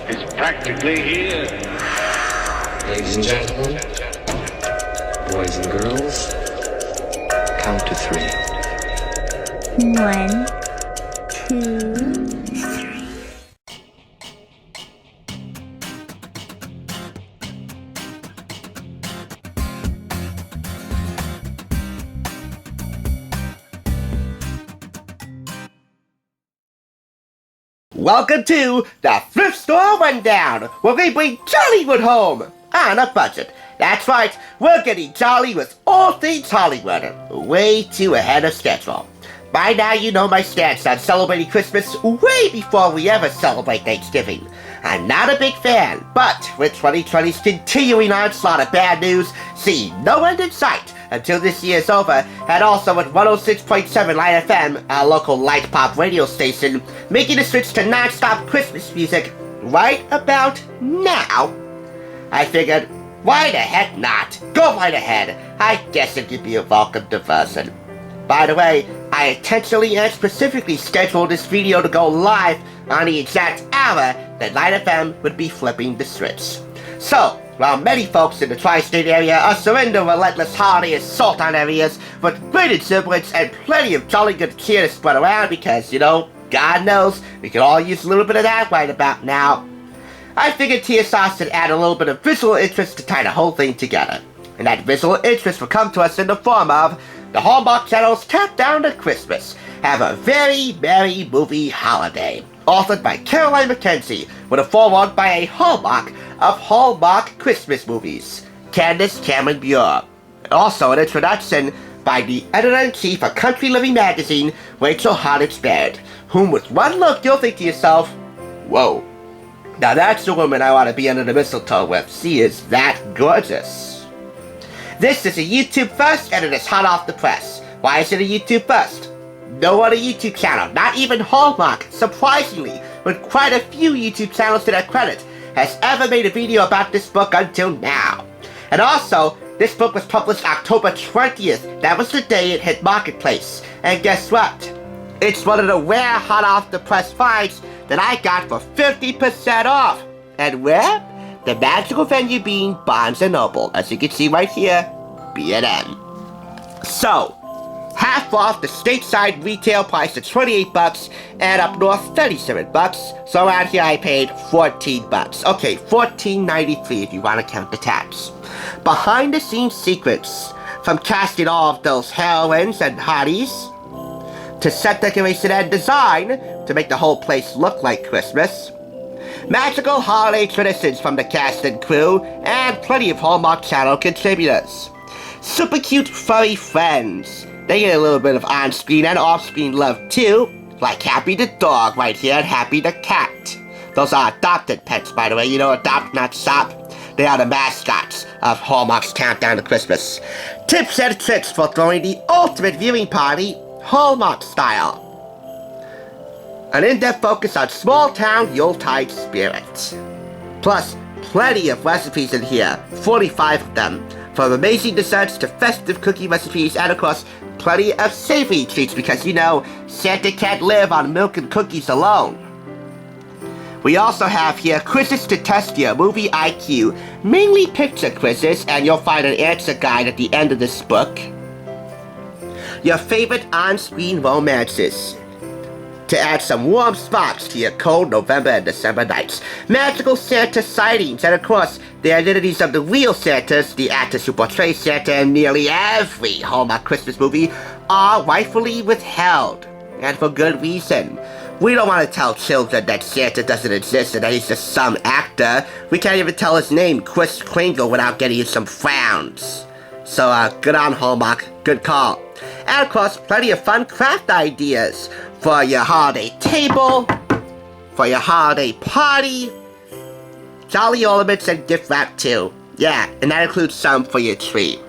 is practically here. Ladies and gentlemen, boys and girls, count to 3. 1, 2, 3. Welcome to the Thrift Store Rundown, where we bring Jollywood home on a budget. That's right, we're getting jolly with all things Hollywood, way too ahead of schedule. By now you know my stance on celebrating Christmas way before we ever celebrate Thanksgiving. I'm not a big fan, but with 2020's continuing onslaught of bad news, see no end in sight until this year's over, and also with 106.7 Light FM, our local light pop radio station, making the switch to non-stop Christmas music right about now, I figured, why the heck not? Go right ahead. I guess it could be a welcome diversion. By the way, I intentionally and specifically scheduled this video to go live on the exact hour that Light FM would be flipping the switch. So, while many folks in the tri-state area are surrendering relentless holiday assault on areas with great exuberance and plenty of jolly good cheer to spread around because, you know, God knows, we could all use a little bit of that right about now, I figured TSR should add a little bit of visual interest to tie the whole thing together. And that visual interest will come to us in the form of the Hallmark Channel's Countdown to Christmas. Have a very merry movie holiday. Authored by Caroline Mackenzie, with a foreword by a Hallmark of Hallmark Christmas movies, Candace Cameron Bure. And also an introduction by the editor-in-chief of Country Living magazine, Rachel Hardage Baird, whom with one look you'll think to yourself, whoa, now that's the woman I want to be under the mistletoe with. She is that gorgeous. This is a YouTube first and it is hot off the press. Why is it a YouTube first? No other YouTube channel, not even Hallmark, surprisingly, with quite a few YouTube channels to their credit, has ever made a video about this book until now. And also, this book was published October 20th. That was the day it hit Marketplace. And guess what? It's one of the rare hot off the press finds that I got for 50% off. And where? The magical venue being Barnes & Noble, as you can see right here, B&M. So, half off the stateside retail price of $28 and up north $37. So around here I paid $14. Okay, $14.93 if you want to count the tax. Behind the scenes secrets, from casting all of those heroines and hotties, to set decoration and design to make the whole place look like Christmas, magical holiday traditions from the cast and crew, and plenty of Hallmark Channel contributors. Super cute furry friends. They get a little bit of on-screen and off-screen love too, like Happy the dog right here and Happy the cat. Those are adopted pets, by the way, you know, adopt not shop. They are the mascots of Hallmark's Countdown to Christmas. Tips and tricks for throwing the ultimate viewing party, Hallmark style. An in-depth focus on small-town Yuletide spirit. Plus, plenty of recipes in here, 45 of them, from amazing desserts to festive cookie recipes, and of course, plenty of savory treats because, you know, Santa can't live on milk and cookies alone. We also have here quizzes to test your movie IQ, mainly picture quizzes, and you'll find an answer guide at the end of this book. Your favorite on-screen romances, to add some warm spots to your cold November and December nights. Magical Santa sightings, and of course, the identities of the real Santas, the actors who portray Santa in nearly every Hallmark Christmas movie, are rightfully withheld, and for good reason. We don't want to tell children that Santa doesn't exist and that he's just some actor. We can't even tell his name, Kris Kringle, without getting some frowns. So, good on Hallmark, good call. And of course, plenty of fun craft ideas for your holiday table, for your holiday party, jolly ornaments and gift wrap too. Yeah, and that includes some for your tree.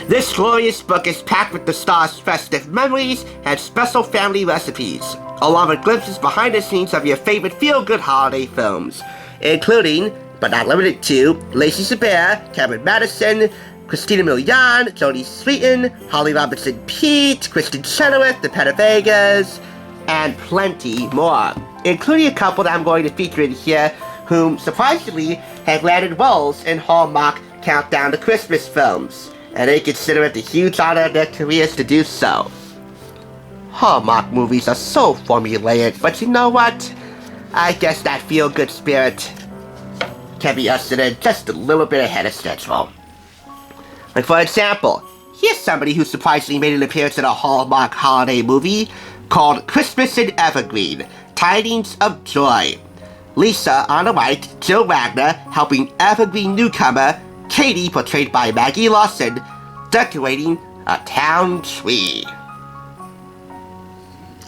This glorious book is packed with the star's festive memories and special family recipes, along with glimpses behind the scenes of your favorite feel-good holiday films, including, but not limited to, Lacey Chabert, Cameron Madison, Christina Milian, Jodie Sweetin, Holly Robinson Peete, Kristen Chenoweth, The Pennevegas, and plenty more, including a couple that I'm going to feature in here whom surprisingly have landed roles in Hallmark Countdown to Christmas films, and they consider it a huge honor in their careers to do so. Hallmark movies are so formulaic, but you know what? I guess that feel-good spirit can be ushered in just a little bit ahead of schedule. Like for example, here's somebody who surprisingly made an appearance in a Hallmark holiday movie called Christmas in Evergreen, Tidings of Joy. Lisa on the right, Jill Wagner helping Evergreen newcomer Katie, portrayed by Maggie Lawson, decorating a town tree.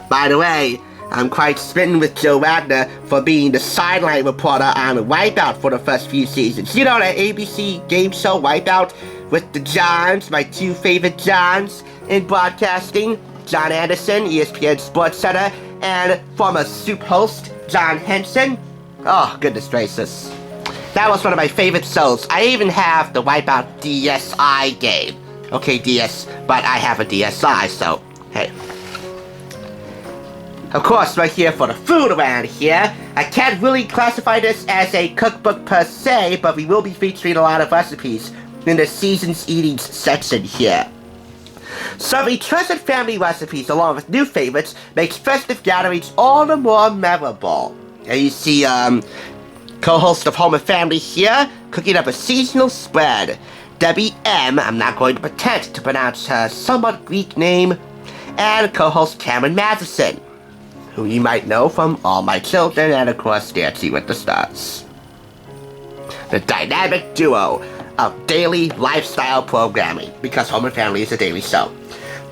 By the way, I'm quite smitten with Jill Wagner for being the sideline reporter on Wipeout for the first few seasons. You know that ABC game show Wipeout with the Johns, my two favorite Johns in broadcasting, John Anderson, ESPN SportsCenter, and former Soup host John Henson. Oh, goodness gracious. That was one of my favorite shows. I even have the Wipeout DSi game. Okay, DS, but I have a DSi, so hey. Of course, we're here for the food around here. I can't really classify this as a cookbook per se, but we will be featuring a lot of recipes in the Seasons Eatings section here. Serving treasured family recipes along with new favorites makes festive gatherings all the more memorable. And you see, co-host of Home and Family here, cooking up a seasonal spread. Debbie M, I'm not going to pretend to pronounce her somewhat Greek name, and co-host Cameron Matheson, who you might know from All My Children and of course Dancing with the Stars. The dynamic duo of daily lifestyle programming, because Home and Family is a daily show.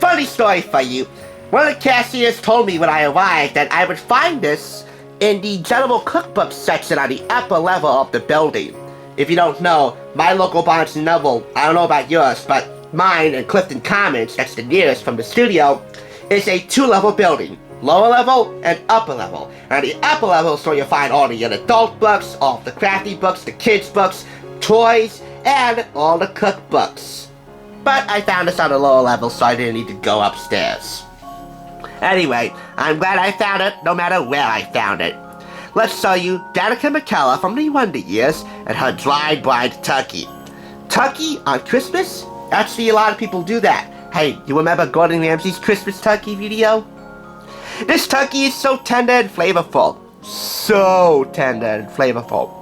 Funny story for you, one of the cashiers told me when I arrived that I would find this in the general cookbook section on the upper level of the building. If you don't know, my local Barnes & Noble, I don't know about yours, but mine in Clifton Commons, that's the nearest from the studio, is a 2-level building. Lower level and upper level. And the upper level is where you'll find all the adult books, all the crafty books, the kids books, toys, and all the cookbooks. But I found this on the lower level, so I didn't need to go upstairs. Anyway, I'm glad I found it, no matter where I found it. Let's show you Danica McKellar from the Wonder Years and her dried brine turkey. Turkey on Christmas? Actually, a lot of people do that. Hey, you remember Gordon Ramsay's Christmas turkey video? This turkey is so tender and flavorful. So tender and flavorful.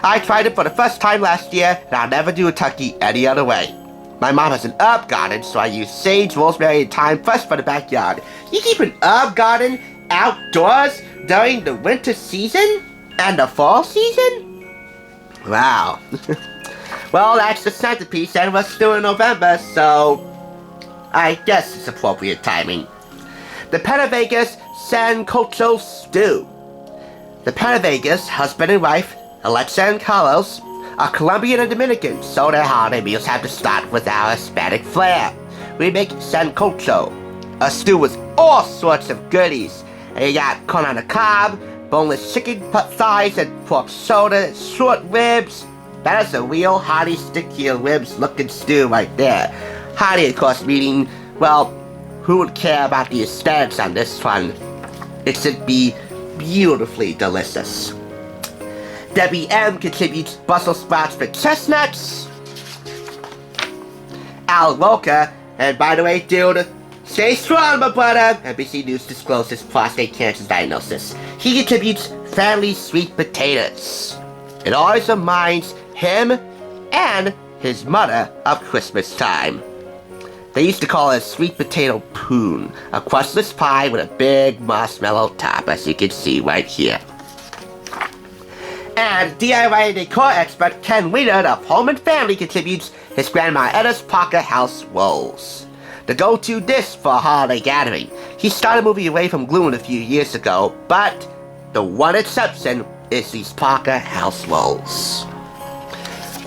I tried it for the first time last year, and I'll never do a turkey any other way. My mom has an herb garden, so I use sage, rosemary, and thyme fresh for the backyard. You keep an herb garden outdoors during the winter season? And the fall season? Wow. Well, that's the centerpiece, and we're still in November, so I guess it's appropriate timing. The Pennevegas Sancocho Stew. The Pennevegas, husband and wife, Alexa and Carlos, are Colombian and Dominican, so their holiday meals have to start with our Hispanic flair. We make sancocho, a stew with all sorts of goodies. And you got corn on the cob, boneless chicken thighs, and pork shoulder, short ribs. That is a real hearty, sticky ribs looking stew right there. Hearty, of course, meaning, well, who would care about the aesthetics on this one? It should be beautifully delicious. Debbie M contributes Brussels sprouts for chestnuts. Al Roca, and by the way, dude, stay strong, my brother. NBC News discloses prostate cancer diagnosis. He contributes family sweet potatoes. It always reminds him and his mother of Christmas time. They used to call it a sweet potato poon, a crustless pie with a big marshmallow top, as you can see right here. And DIY decor expert Ken Wiener of Home and Family contributes his Grandma Edda's Parker House Rolls, the go-to dish for a holiday gathering. He started moving away from gluten a few years ago, but the one exception is these Parker House Rolls.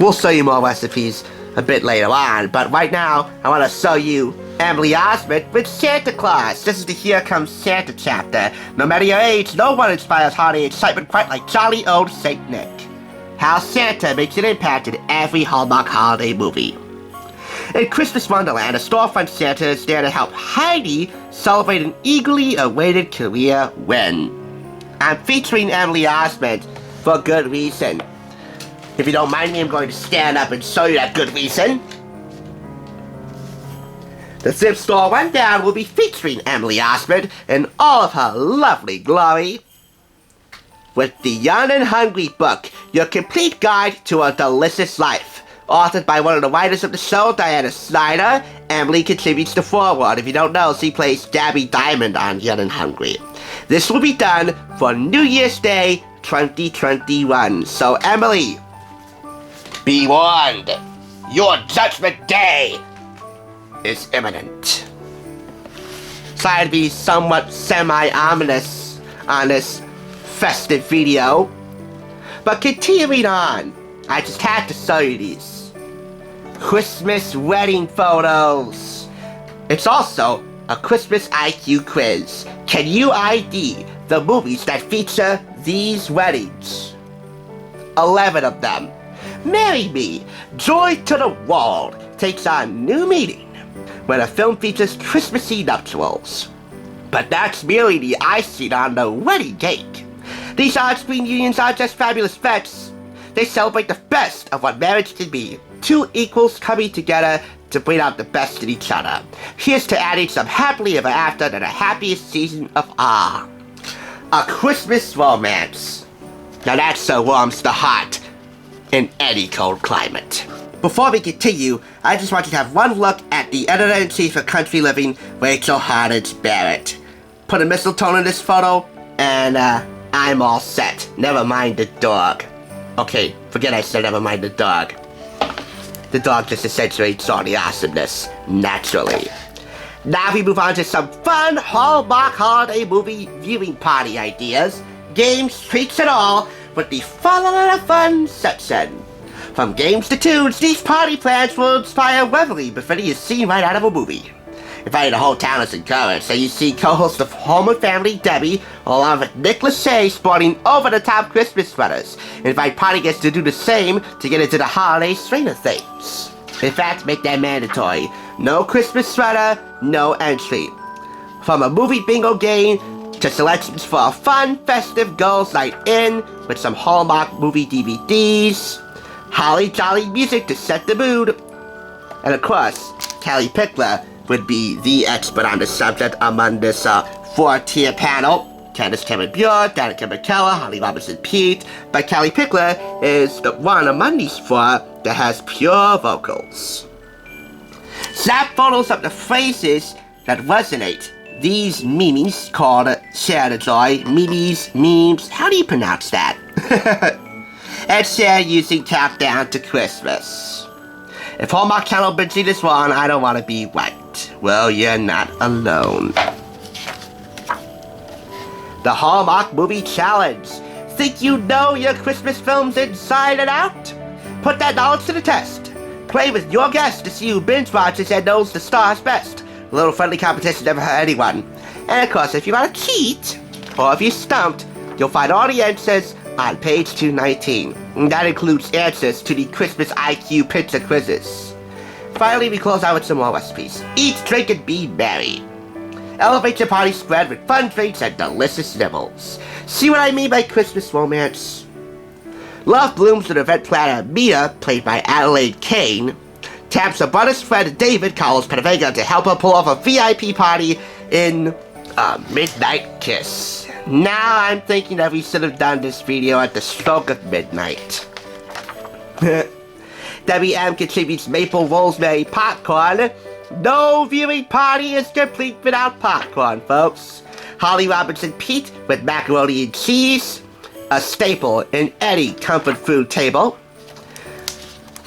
We'll show you more recipes a bit later on, but right now, I want to show you Emily Osment with Santa Claus. This is the Here Comes Santa chapter. No matter your age, no one inspires holiday excitement quite like jolly old Saint Nick. How Santa makes an impact in every Hallmark holiday movie. In Christmas Wonderland, a storefront Santa is there to help Heidi celebrate an eagerly awaited career win. I'm featuring Emily Osment for good reason. If you don't mind me, I'm going to stand up and show you that good reason. The Thrift Store Rundown will be featuring Emily Osmond in all of her lovely glory. With the Young and Hungry book, your complete guide to a delicious life. Authored by one of the writers of the show, Diana Snyder, Emily contributes the foreword. If you don't know, she plays Gabby Diamond on Young and Hungry. This will be done for New Year's Day 2021. So Emily, be warned. Your judgment day is imminent. Sorry to be somewhat semi-ominous on this festive video, but continuing on, I just had to show you these Christmas wedding photos. It's also a Christmas IQ quiz. Can you ID the movies that feature these weddings? 11 of them. Marry Me, Joy to the World takes on new meaning when a film features Christmassy nuptials. But that's merely the icing on the wedding cake. These on-screen unions aren't just fabulous fetes. They celebrate the best of what marriage can be. Two equals coming together to bring out the best in each other. Here's to adding some happily ever after to the happiest season of all. A Christmas romance. Now that so warms the heart in any cold climate. Before we continue, I just want you to have one look at the editor-in-chief of Country Living, Rachel Hardage Barrett. Put a mistletoe in this photo, and I'm all set. Never mind the dog. Okay, forget I said never mind the dog. The dog just accentuates all the awesomeness, naturally. Now we move on to some fun Hallmark holiday movie viewing party ideas, games, treats, and all, with the Fall Fun section. From games to tunes, these party plans will inspire revelry befitting a scene right out of a movie. Inviting the whole town is encouraged, so you see co-host of Home and Family, Debbie, along with Nick Lachey sporting over-the-top Christmas sweaters. Invite party guests to do the same to get into the holiday strain of things. In fact, make that mandatory. No Christmas sweater, no entry. From a movie bingo game to selections for a fun, festive girls' night in with some Hallmark movie DVDs, holly jolly music to set the mood, and of course, Callie Pickler would be the expert on the subject among this four-tier panel. Candace Cameron Bure, Danica McKellar, Holly Robinson Pete, but Callie Pickler is the one among these four that has pure vocals. Snap photos of the phrases that resonate. These memes called Share the Joy, memes, how do you pronounce that? And share using Countdown to Christmas. If Hallmark Channel binging this one, I don't want to be right. Well, you're not alone. The Hallmark Movie Challenge. Think you know your Christmas films inside and out? Put that knowledge to the test. Play with your guests to see who binge watches and knows the stars best. A little friendly competition never hurt anyone. And of course, if you want to cheat, or if you're stumped, you'll find all the answers on page 219. And that includes answers to the Christmas IQ pizza quizzes. Finally, we close out with some more recipes. Eat, drink, and be merry. Elevate your party spread with fun drinks and delicious nibbles. See what I mean by Christmas romance? Love blooms with event planner Mia, played by Adelaide Kane, taps her brother's friend David, Carlos Penavega, to help her pull off a VIP party in a midnight kiss. Now I'm thinking that we should have done this video at the stroke of midnight. WM contributes maple rosemary popcorn. No viewing party is complete without popcorn, folks. Holly Robinson Pete with macaroni and cheese, a staple in any comfort food table.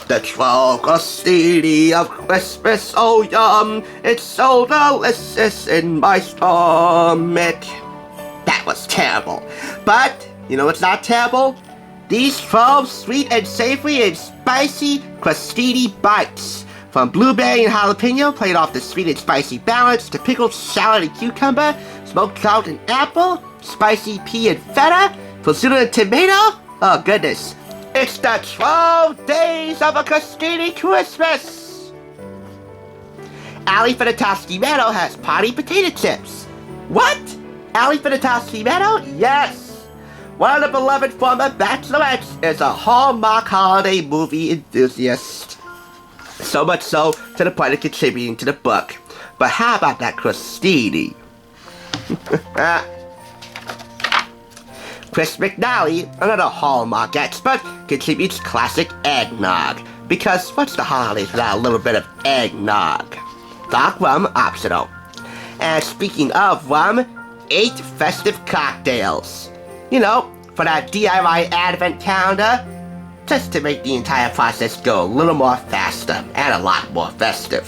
The crocosity of Christmas, oh yum, it's so delicious in my stomach. That was terrible. But, you know what's not terrible? These 12 sweet and savory and spicy crostini bites. From blueberry and jalapeno, played off the sweet and spicy balance, to pickled shallot and cucumber, smoked trout and apple, spicy pea and feta, prosciutto and tomato. Oh goodness. It's the 12 days of a crostini Christmas! Ali Finatoski Meadow has potty potato chips. What? Ali Finatoski Meadow? Yes! one of the beloved former bachelorettes is a Hallmark holiday movie enthusiast. So much so to the point of contributing to the book. But how about that crostini? Chris McNally, another Hallmark expert, contributes classic eggnog. Because what's the holidays without a little bit of eggnog? Dark rum optional. And speaking of rum, 8 festive cocktails. You know, for that DIY advent calendar, just to make the entire process go a little more faster and a lot more festive.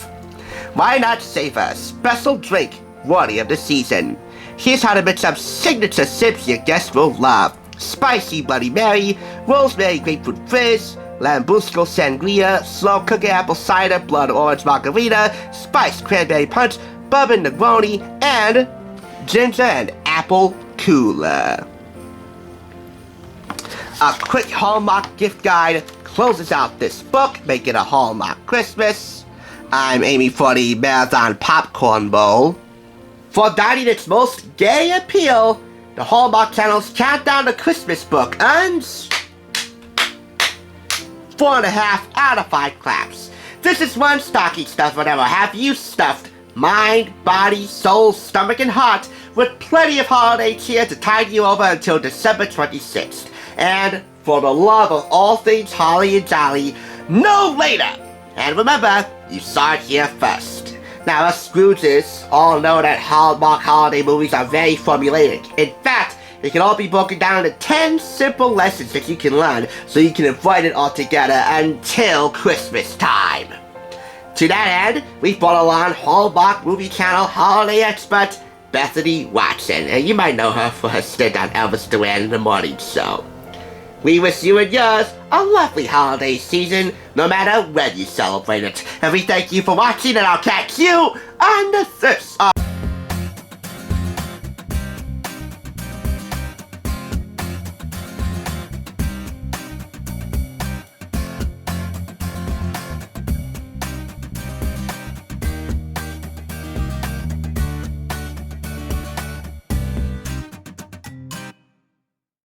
Why not savor a special drink worthy of the season? Here's how to mix up signature sips your guests will love. Spicy Bloody Mary, Rosemary Grapefruit Fizz, Lambrusco Sangria, Slow Cooking Apple Cider, Blood Orange Margarita, Spiced Cranberry Punch, Bourbon Negroni, and Ginger and Apple Cooler. A quick Hallmark gift guide closes out this book, making a Hallmark Christmas. I'm aiming for the Marathon Popcorn Bowl. For dining its most gay appeal, the Hallmark Channel's Countdown to Christmas book earns 4.5 out of 5 claps. This is one stocking stuffer that will have you stuffed mind, body, soul, stomach, and heart with plenty of holiday cheer to tide you over until December 26th. And for the love of all things holly and jolly, no later! And remember, you saw it here first. Now, us scrooges all know that Hallmark holiday movies are very formulaic. In fact, they can all be broken down into 10 simple lessons that you can learn so you can avoid it altogether until Christmas time. To that end, we brought along Hallmark Movie Channel holiday expert Bethany Watson, and you might know her for her stint on Elvis Duran in the Morning Show. We wish you and yours a lovely holiday season, no matter when you celebrate it. And we thank you for watching, and I'll catch you on the Thrift Store